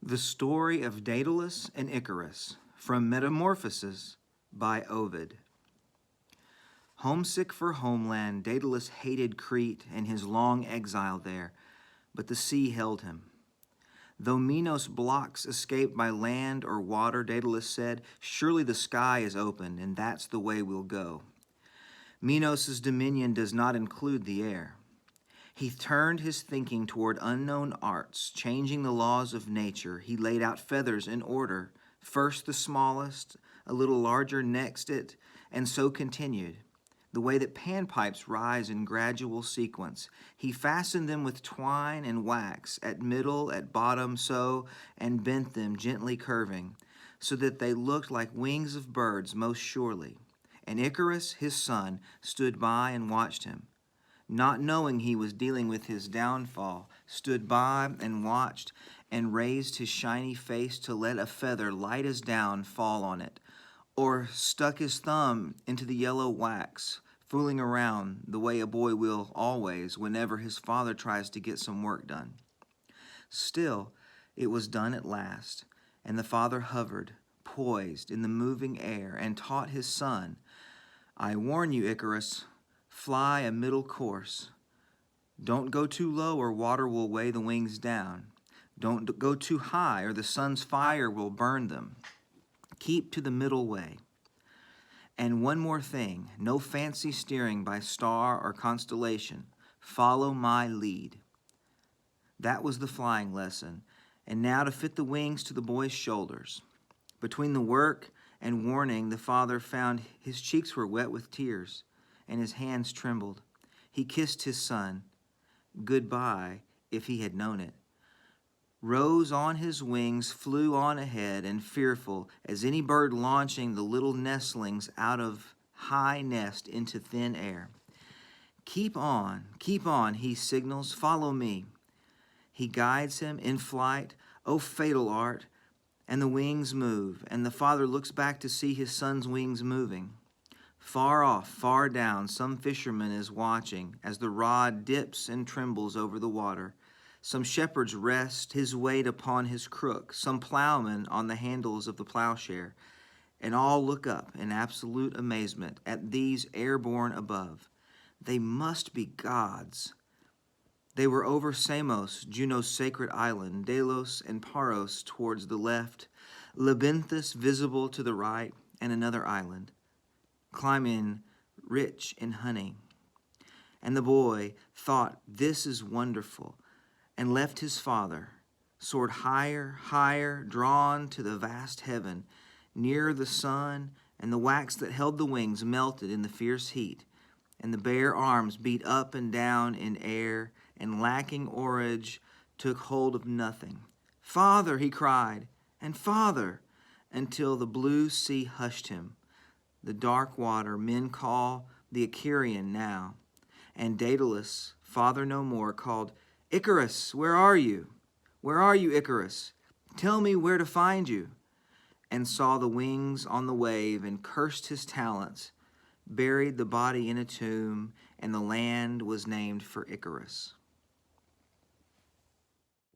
The Story of Daedalus and Icarus, from Metamorphoses by Ovid. Homesick for homeland, Daedalus hated Crete and his long exile there, but the sea held him. Though Minos blocks escape by land or water, Daedalus said, surely the sky is open, and that's the way we'll go. Minos' dominion does not include the air. He turned his thinking toward unknown arts, changing the laws of nature. He laid out feathers in order, first the smallest, a little larger next it, and so continued. The way that panpipes rise in gradual sequence. He fastened them with twine and wax, at middle, at bottom, so, and bent them, gently curving, so that they looked like wings of birds most surely. And Icarus, his son, stood by and watched him. Not knowing he was dealing with his downfall, stood by and watched and raised his shiny face to let a feather light as down fall on it, or stuck his thumb into the yellow wax, fooling around the way a boy will always whenever his father tries to get some work done. Still, it was done at last, and the father hovered, poised in the moving air, and taught his son, I warn you, Icarus, fly a middle course. Don't go too low or water will weigh the wings down. Don't go too high or the sun's fire will burn them. Keep to the middle way. And one more thing, no fancy steering by star or constellation. Follow my lead. That was the flying lesson, and now to fit the wings to the boy's shoulders. Between the work and warning, the father found his cheeks were wet with tears, and his hands trembled. He kissed his son, goodbye if he had known it, rose on his wings, flew on ahead, and fearful as any bird launching the little nestlings out of high nest into thin air. Keep on, he signals, follow me. He guides him in flight, oh fatal art, and the wings move, and the father looks back to see his son's wings moving. Far off, far down, some fisherman is watching as the rod dips and trembles over the water. Some shepherds rest his weight upon his crook, some plowmen on the handles of the plowshare, and all look up in absolute amazement at these airborne above. They must be gods. They were over Samos, Juno's sacred island, Delos and Paros towards the left, Lebynthus visible to the right, and another island, climbing rich in honey. And the boy thought, this is wonderful, and left his father, soared higher, higher, drawn to the vast heaven, nearer the sun, and the wax that held the wings melted in the fierce heat, and the bare arms beat up and down in air, and lacking oarage took hold of nothing. Father, he cried, and Father, until the blue sea hushed him. The dark water men call the Icarian now. And Daedalus, father no more, called, Icarus, where are you? Where are you, Icarus? Tell me where to find you. And saw the wings on the wave and cursed his talents, buried the body in a tomb, and the land was named for Icarus.